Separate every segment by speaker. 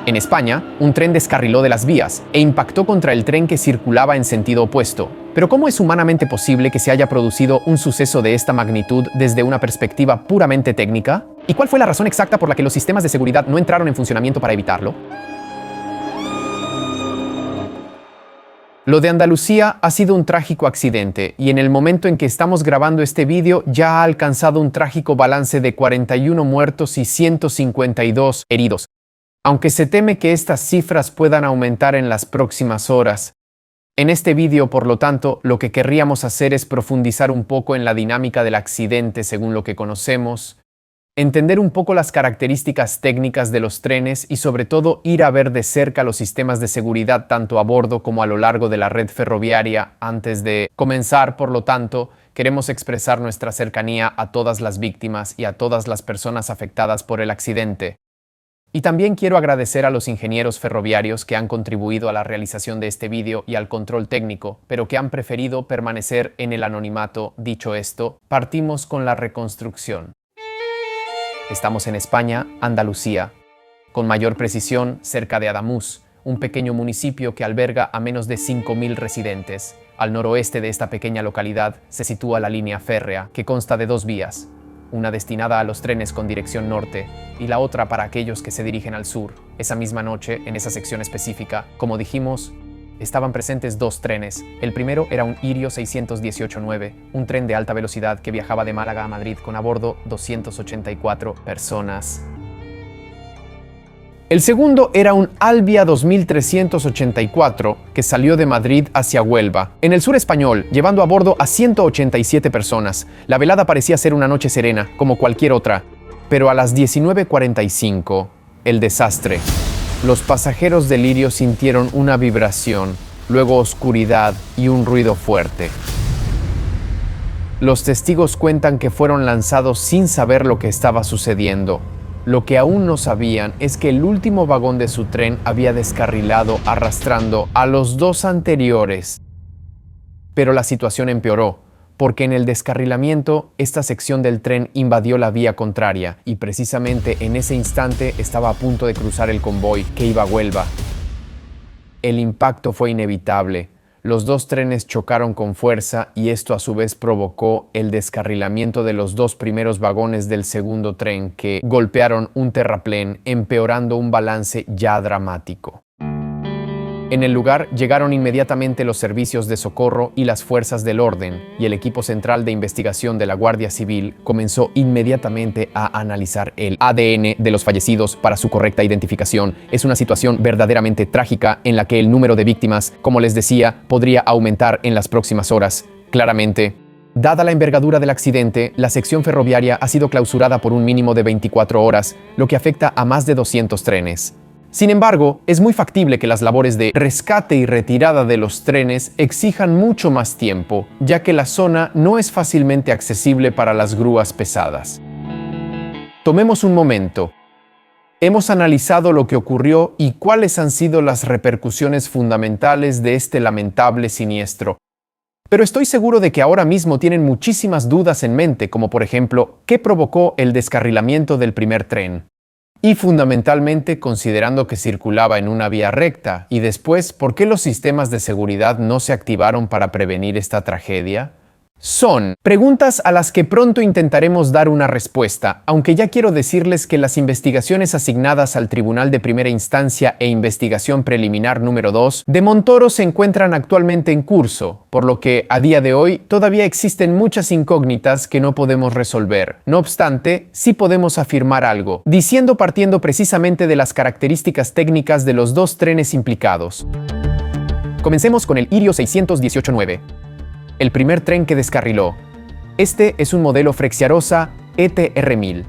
Speaker 1: En España, un tren descarriló de las vías e impactó contra el tren que circulaba en sentido opuesto. Pero ¿cómo es humanamente posible que se haya producido un suceso de esta magnitud desde una perspectiva puramente técnica? ¿Y cuál fue la razón exacta por la que los sistemas de seguridad no entraron en funcionamiento para evitarlo? Lo de Andalucía ha sido un trágico accidente y en el momento en que estamos grabando este vídeo ya ha alcanzado un trágico balance de 41 muertos y 152 heridos, aunque se teme que estas cifras puedan aumentar en las próximas horas. En este vídeo, por lo tanto, lo que querríamos hacer es profundizar un poco en la dinámica del accidente según lo que conocemos, entender un poco las características técnicas de los trenes y sobre todo ir a ver de cerca los sistemas de seguridad tanto a bordo como a lo largo de la red ferroviaria. Antes de comenzar, por lo tanto, queremos expresar nuestra cercanía a todas las víctimas y a todas las personas afectadas por el accidente. Y también quiero agradecer a los ingenieros ferroviarios que han contribuido a la realización de este vídeo y al control técnico, pero que han preferido permanecer en el anonimato. Dicho esto, partimos con la reconstrucción. Estamos en España, Andalucía, con mayor precisión cerca de Ademús, un pequeño municipio que alberga a menos de 5.000 residentes. Al noroeste de esta pequeña localidad se sitúa la línea férrea, que consta de 2 vías, una destinada a los trenes con dirección norte y la otra para aquellos que se dirigen al sur. Esa misma noche, en esa sección específica, como dijimos, estaban presentes 2 trenes. El primero era un Irio 618-9, un tren de alta velocidad que viajaba de Málaga a Madrid con a bordo 284 personas. El segundo era un Albia 2384 que salió de Madrid hacia Huelva, en el sur español, llevando a bordo a 187 personas. La velada parecía ser una noche serena, como cualquier otra, pero a las 19:45, el desastre. Los pasajeros del Irio sintieron una vibración, luego oscuridad y un ruido fuerte. Los testigos cuentan que fueron lanzados sin saber lo que estaba sucediendo. Lo que aún no sabían es que el último vagón de su tren había descarrilado arrastrando a los 2 anteriores. Pero la situación empeoró, porque en el descarrilamiento esta sección del tren invadió la vía contraria y precisamente en ese instante estaba a punto de cruzar el convoy que iba a Huelva. El impacto fue inevitable. Los 2 trenes chocaron con fuerza y esto a su vez provocó el descarrilamiento de los 2 primeros vagones del segundo tren que golpearon un terraplén, empeorando un balance ya dramático. En el lugar llegaron inmediatamente los servicios de socorro y las fuerzas del orden, y el equipo central de investigación de la Guardia Civil comenzó inmediatamente a analizar el ADN de los fallecidos para su correcta identificación. Es una situación verdaderamente trágica en la que el número de víctimas, como les decía, podría aumentar en las próximas horas. Claramente, dada la envergadura del accidente, la sección ferroviaria ha sido clausurada por un mínimo de 24 horas, lo que afecta a más de 200 trenes. Sin embargo, es muy factible que las labores de rescate y retirada de los trenes exijan mucho más tiempo, ya que la zona no es fácilmente accesible para las grúas pesadas. Tomemos un momento. Hemos analizado lo que ocurrió y cuáles han sido las repercusiones fundamentales de este lamentable siniestro. Pero estoy seguro de que ahora mismo tienen muchísimas dudas en mente, como por ejemplo, ¿qué provocó el descarrilamiento del primer tren? Y fundamentalmente considerando que circulaba en una vía recta, y después, ¿por qué los sistemas de seguridad no se activaron para prevenir esta tragedia? Son preguntas a las que pronto intentaremos dar una respuesta, aunque ya quiero decirles que las investigaciones asignadas al Tribunal de Primera Instancia e Investigación Preliminar número 2 de Montoro se encuentran actualmente en curso, por lo que a día de hoy todavía existen muchas incógnitas que no podemos resolver. No obstante, sí podemos afirmar algo, partiendo precisamente de las características técnicas de los 2 trenes implicados. Comencemos con el Irio 618-9. El primer tren que descarriló. Este es un modelo Frexiarosa ETR1000.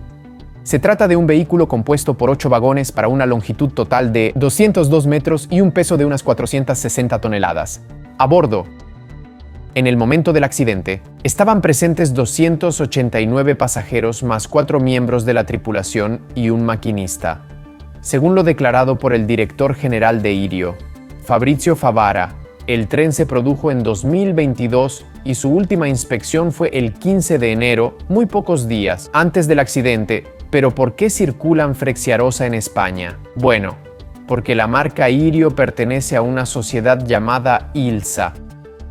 Speaker 1: Se trata de un vehículo compuesto por 8 vagones para una longitud total de 202 metros y un peso de unas 460 toneladas. A bordo, en el momento del accidente, estaban presentes 289 pasajeros más 4 miembros de la tripulación y un maquinista. Según lo declarado por el director general de Irio, Fabrizio Favara, el tren se produjo en 2022 y su última inspección fue el 15 de enero, muy pocos días antes del accidente. Pero ¿por qué circulan Frexiarosa en España? Bueno, porque la marca Irio pertenece a una sociedad llamada ILSA,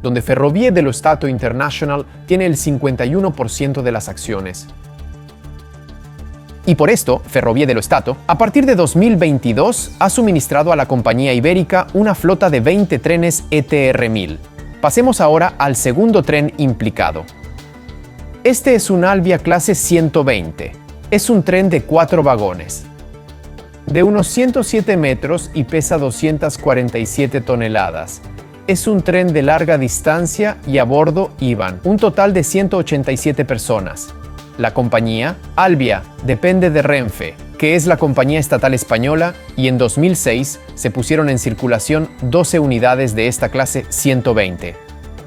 Speaker 1: donde Ferrovie dello Stato International tiene el 51% de las acciones. Y por esto, Ferrovie dello Stato, a partir de 2022, ha suministrado a la compañía ibérica una flota de 20 trenes ETR 1000. Pasemos ahora al segundo tren implicado. Este es un Alvia clase 120. Es un tren de 4 vagones, de unos 107 metros y pesa 247 toneladas. Es un tren de larga distancia y a bordo iban un total de 187 personas. La compañía, Alvia, depende de Renfe, que es la compañía estatal española, y en 2006 se pusieron en circulación 12 unidades de esta clase 120.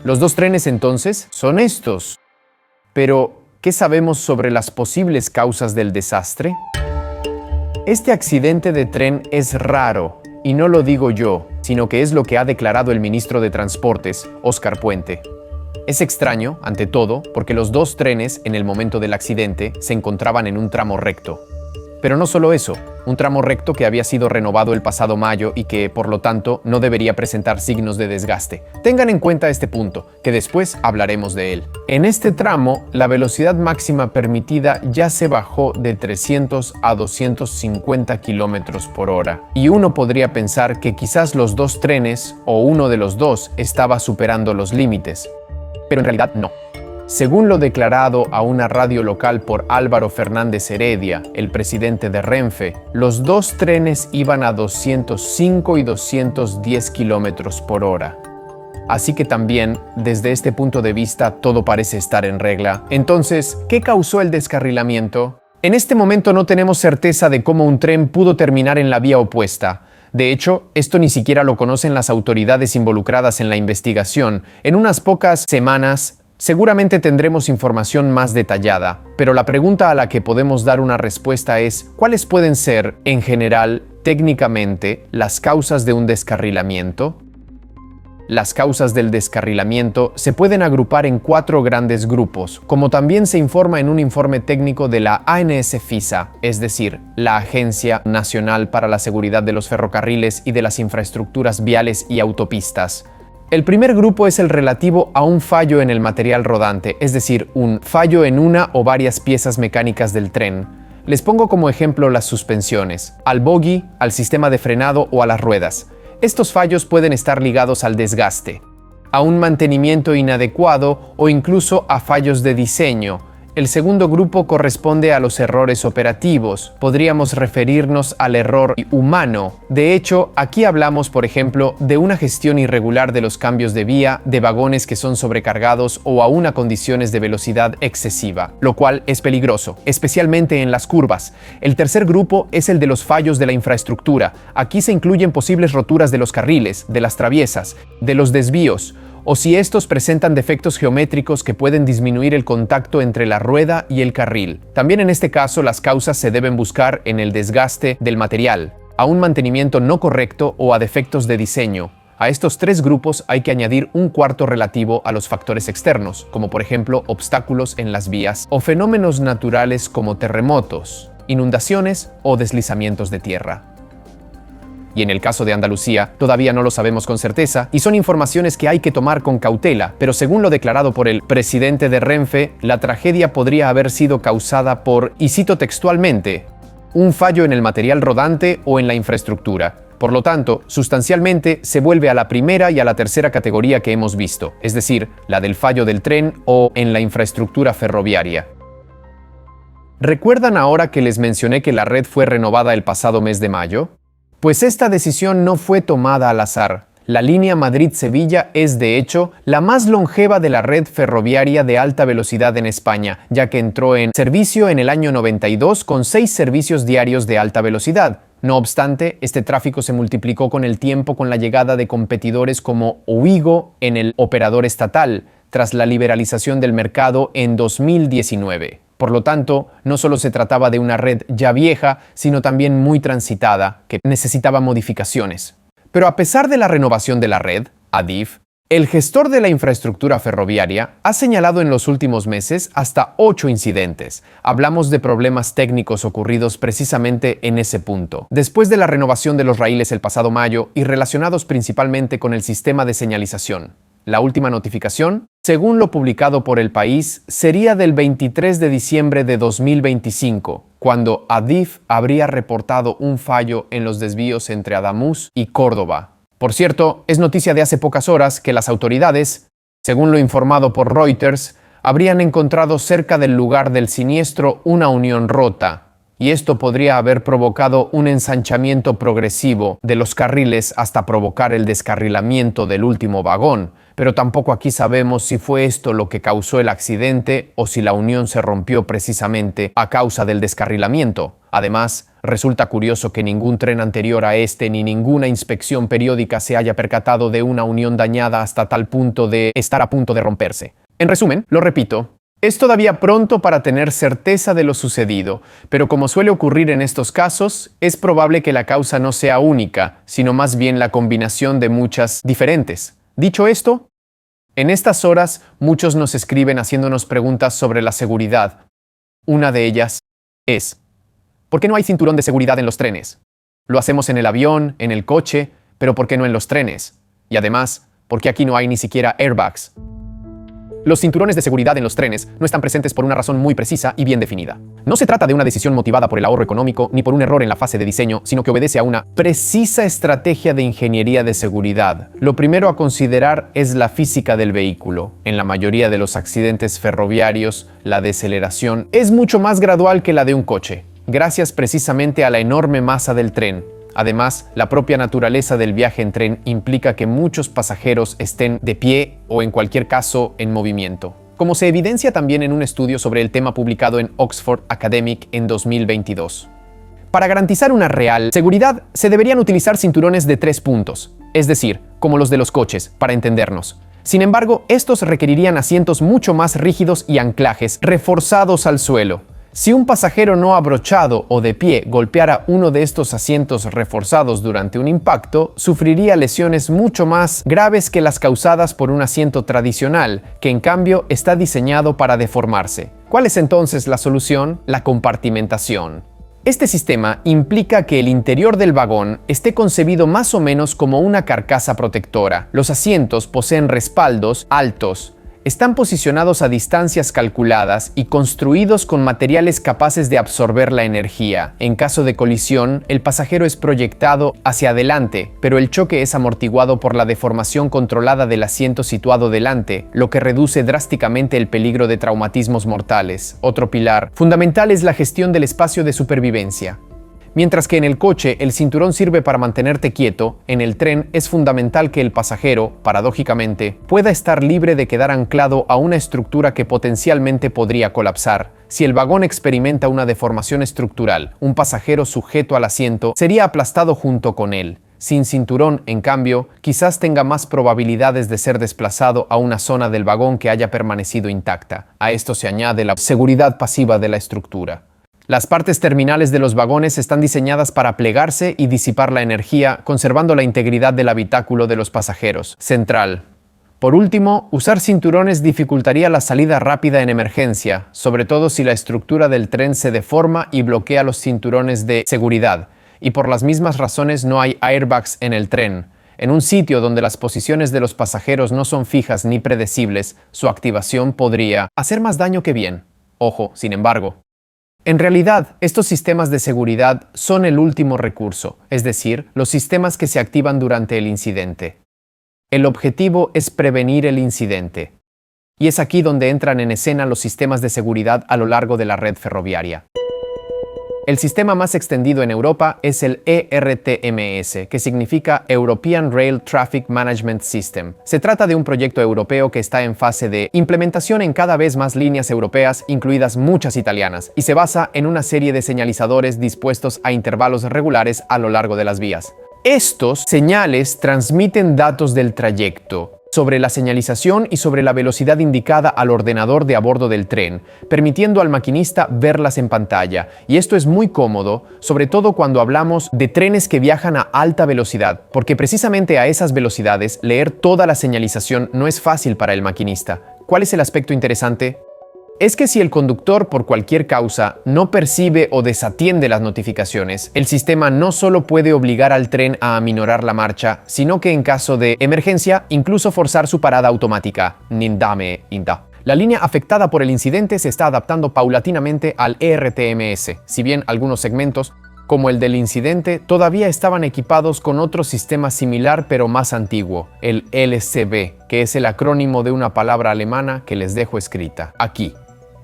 Speaker 1: Los dos trenes entonces son estos. Pero, ¿qué sabemos sobre las posibles causas del desastre? Este accidente de tren es raro, y no lo digo yo, sino que es lo que ha declarado el ministro de Transportes, Óscar Puente. Es extraño, ante todo, porque los dos trenes, en el momento del accidente, se encontraban en un tramo recto. Pero no solo eso, un tramo recto que había sido renovado el pasado mayo y que, por lo tanto, no debería presentar signos de desgaste. Tengan en cuenta este punto, que después hablaremos de él. En este tramo, la velocidad máxima permitida ya se bajó de 300 a 250 km por hora. Y uno podría pensar que quizás los dos trenes, o uno de los dos, estaba superando los límites. Pero en realidad no. Según lo declarado a una radio local por Álvaro Fernández Heredia, el presidente de Renfe, los dos trenes iban a 205 y 210 kilómetros por hora. Así que también, desde este punto de vista, todo parece estar en regla. Entonces, ¿qué causó el descarrilamiento? En este momento no tenemos certeza de cómo un tren pudo terminar en la vía opuesta. De hecho, esto ni siquiera lo conocen las autoridades involucradas en la investigación. En unas pocas semanas, seguramente tendremos información más detallada, pero la pregunta a la que podemos dar una respuesta es: ¿cuáles pueden ser, en general, técnicamente, las causas de un descarrilamiento? Las causas del descarrilamiento se pueden agrupar en 4 grandes grupos, como también se informa en un informe técnico de la ANSFISA, es decir, la Agencia Nacional para la Seguridad de los Ferrocarriles y de las Infraestructuras Viales y Autopistas. El primer grupo es el relativo a un fallo en el material rodante, es decir, un fallo en una o varias piezas mecánicas del tren. Les pongo como ejemplo las suspensiones, al bogie, al sistema de frenado o a las ruedas. Estos fallos pueden estar ligados al desgaste, a un mantenimiento inadecuado o incluso a fallos de diseño. El segundo grupo corresponde a los errores operativos. Podríamos referirnos al error humano. De hecho, aquí hablamos, por ejemplo, de una gestión irregular de los cambios de vía, de vagones que son sobrecargados o aún a condiciones de velocidad excesiva, lo cual es peligroso, especialmente en las curvas. El tercer grupo es el de los fallos de la infraestructura. Aquí se incluyen posibles roturas de los carriles, de las traviesas, de los desvíos, o si estos presentan defectos geométricos que pueden disminuir el contacto entre la rueda y el carril. También en este caso las causas se deben buscar en el desgaste del material, a un mantenimiento no correcto o a defectos de diseño. A estos 3 grupos hay que añadir un cuarto relativo a los factores externos, como por ejemplo obstáculos en las vías o fenómenos naturales como terremotos, inundaciones o deslizamientos de tierra. Y en el caso de Andalucía, todavía no lo sabemos con certeza y son informaciones que hay que tomar con cautela, pero según lo declarado por el presidente de Renfe, la tragedia podría haber sido causada por, y cito textualmente, un fallo en el material rodante o en la infraestructura. Por lo tanto, sustancialmente se vuelve a la primera y a la tercera categoría que hemos visto, es decir, la del fallo del tren o en la infraestructura ferroviaria. ¿Recuerdan ahora que les mencioné que la red fue renovada el pasado mes de mayo? Pues esta decisión no fue tomada al azar. La línea Madrid-Sevilla es, de hecho, la más longeva de la red ferroviaria de alta velocidad en España, ya que entró en servicio en el año 92 con 6 servicios diarios de alta velocidad. No obstante, este tráfico se multiplicó con el tiempo con la llegada de competidores como Ouigo en el operador estatal, tras la liberalización del mercado en 2019. Por lo tanto, no solo se trataba de una red ya vieja, sino también muy transitada, que necesitaba modificaciones. Pero a pesar de la renovación de la red, Adif El gestor de la infraestructura ferroviaria ha señalado en los últimos meses hasta 8 incidentes. Hablamos de problemas técnicos ocurridos precisamente en ese punto, después de la renovación de los raíles el pasado mayo y relacionados principalmente con el sistema de señalización. La última notificación, según lo publicado por El País, sería del 23 de diciembre de 2025, cuando ADIF habría reportado un fallo en los desvíos entre Adamuz y Córdoba. Por cierto, es noticia de hace pocas horas que las autoridades, según lo informado por Reuters, habrían encontrado cerca del lugar del siniestro una unión rota, y esto podría haber provocado un ensanchamiento progresivo de los carriles hasta provocar el descarrilamiento del último vagón, pero tampoco aquí sabemos si fue esto lo que causó el accidente o si la unión se rompió precisamente a causa del descarrilamiento. Además, resulta curioso que ningún tren anterior a este ni ninguna inspección periódica se haya percatado de una unión dañada hasta tal punto de estar a punto de romperse. En resumen, lo repito, es todavía pronto para tener certeza de lo sucedido, pero como suele ocurrir en estos casos, es probable que la causa no sea única, sino más bien la combinación de muchas diferentes. Dicho esto, en estas horas muchos nos escriben haciéndonos preguntas sobre la seguridad. Una de ellas es: ¿por qué no hay cinturón de seguridad en los trenes? Lo hacemos en el avión, en el coche, pero ¿por qué no en los trenes? Y además, ¿por qué aquí no hay ni siquiera airbags? Los cinturones de seguridad en los trenes no están presentes por una razón muy precisa y bien definida. No se trata de una decisión motivada por el ahorro económico ni por un error en la fase de diseño, sino que obedece a una precisa estrategia de ingeniería de seguridad. Lo primero a considerar es la física del vehículo. En la mayoría de los accidentes ferroviarios, la deceleración es mucho más gradual que la de un coche, gracias precisamente a la enorme masa del tren. Además, la propia naturaleza del viaje en tren implica que muchos pasajeros estén de pie o, en cualquier caso, en movimiento, como se evidencia también en un estudio sobre el tema publicado en Oxford Academic en 2022. Para garantizar una real seguridad, se deberían utilizar cinturones de 3 puntos, es decir, como los de los coches, para entendernos. Sin embargo, estos requerirían asientos mucho más rígidos y anclajes reforzados al suelo. Si un pasajero no abrochado o de pie golpeara uno de estos asientos reforzados durante un impacto, sufriría lesiones mucho más graves que las causadas por un asiento tradicional, que en cambio está diseñado para deformarse. ¿Cuál es entonces la solución? La compartimentación. Este sistema implica que el interior del vagón esté concebido más o menos como una carcasa protectora. Los asientos poseen respaldos altos. Están posicionados a distancias calculadas y construidos con materiales capaces de absorber la energía. En caso de colisión, el pasajero es proyectado hacia adelante, pero el choque es amortiguado por la deformación controlada del asiento situado delante, lo que reduce drásticamente el peligro de traumatismos mortales. Otro pilar fundamental es la gestión del espacio de supervivencia. Mientras que en el coche el cinturón sirve para mantenerte quieto, en el tren es fundamental que el pasajero, paradójicamente, pueda estar libre de quedar anclado a una estructura que potencialmente podría colapsar. Si el vagón experimenta una deformación estructural, un pasajero sujeto al asiento sería aplastado junto con él. Sin cinturón, en cambio, quizás tenga más probabilidades de ser desplazado a una zona del vagón que haya permanecido intacta. A esto se añade la seguridad pasiva de la estructura. Las partes terminales de los vagones están diseñadas para plegarse y disipar la energía, conservando la integridad del habitáculo de los pasajeros. Central. Por último, usar cinturones dificultaría la salida rápida en emergencia, sobre todo si la estructura del tren se deforma y bloquea los cinturones de seguridad, y por las mismas razones no hay airbags en el tren. En un sitio donde las posiciones de los pasajeros no son fijas ni predecibles, su activación podría hacer más daño que bien. Ojo, sin embargo. En realidad, estos sistemas de seguridad son el último recurso, es decir, los sistemas que se activan durante el incidente. El objetivo es prevenir el incidente. Y es aquí donde entran en escena los sistemas de seguridad a lo largo de la red ferroviaria. El sistema más extendido en Europa es el ERTMS, que significa European Rail Traffic Management System. Se trata de un proyecto europeo que está en fase de implementación en cada vez más líneas europeas, incluidas muchas italianas, y se basa en una serie de señalizadores dispuestos a intervalos regulares a lo largo de las vías. Estos señales transmiten datos del trayecto. sobre la señalización y sobre la velocidad indicada al ordenador de a bordo del tren, permitiendo al maquinista verlas en pantalla. Y esto es muy cómodo, sobre todo cuando hablamos de trenes que viajan a alta velocidad, porque precisamente a esas velocidades leer toda la señalización no es fácil para el maquinista. ¿Cuál es el aspecto interesante? Es que si el conductor por cualquier causa no percibe o desatiende las notificaciones, el sistema no solo puede obligar al tren a aminorar la marcha, sino que en caso de emergencia, incluso forzar su parada automática. Nindame inda. La línea afectada por el incidente se está adaptando paulatinamente al ERTMS, si bien algunos segmentos, como el del incidente, todavía estaban equipados con otro sistema similar pero más antiguo, el LCB, que es el acrónimo de una palabra alemana que les dejo escrita aquí,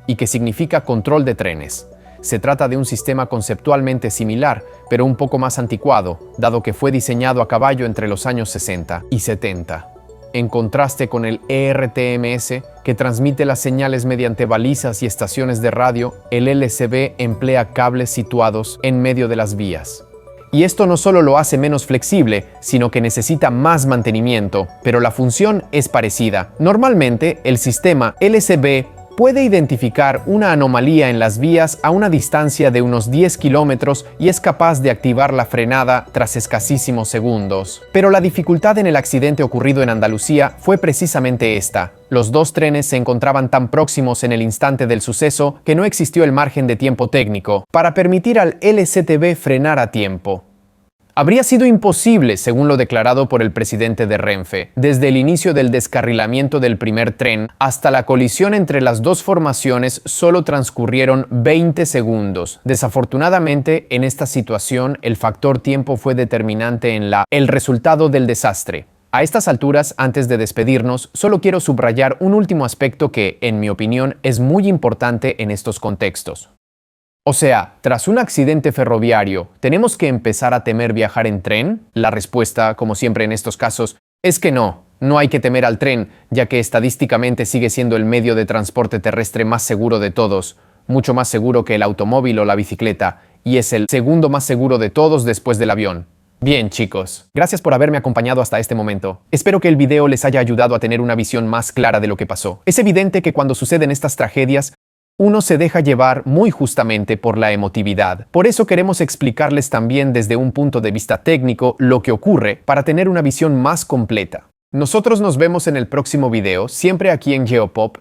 Speaker 1: y que significa control de trenes. Se trata de un sistema conceptualmente similar, pero un poco más anticuado, dado que fue diseñado a caballo entre los años 60 y 70. En contraste con el ERTMS, que transmite las señales mediante balizas y estaciones de radio, el LCB emplea cables situados en medio de las vías. Y esto no solo lo hace menos flexible, sino que necesita más mantenimiento, pero la función es parecida. Normalmente, el sistema LCB puede identificar una anomalía en las vías a una distancia de unos 10 kilómetros y es capaz de activar la frenada tras escasísimos segundos. Pero la dificultad en el accidente ocurrido en Andalucía fue precisamente esta. Los dos trenes se encontraban tan próximos en el instante del suceso que no existió el margen de tiempo técnico para permitir al LCTB frenar a tiempo. Habría sido imposible, según lo declarado por el presidente de Renfe, desde el inicio del descarrilamiento del primer tren hasta la colisión entre las dos formaciones solo transcurrieron 20 segundos. Desafortunadamente, en esta situación, el factor tiempo fue determinante en el resultado del desastre. A estas alturas, antes de despedirnos, solo quiero subrayar un último aspecto que, en mi opinión, es muy importante en estos contextos. O sea, tras un accidente ferroviario, ¿tenemos que empezar a temer viajar en tren? La respuesta, como siempre en estos casos, es que no. No hay que temer al tren, ya que estadísticamente sigue siendo el medio de transporte terrestre más seguro de todos, mucho más seguro que el automóvil o la bicicleta, y es el segundo más seguro de todos después del avión. Bien, chicos, gracias por haberme acompañado hasta este momento. Espero que el video les haya ayudado a tener una visión más clara de lo que pasó. Es evidente que cuando suceden estas tragedias, uno se deja llevar muy justamente por la emotividad. Por eso queremos explicarles también desde un punto de vista técnico lo que ocurre para tener una visión más completa. Nosotros nos vemos en el próximo video, siempre aquí en Geopop,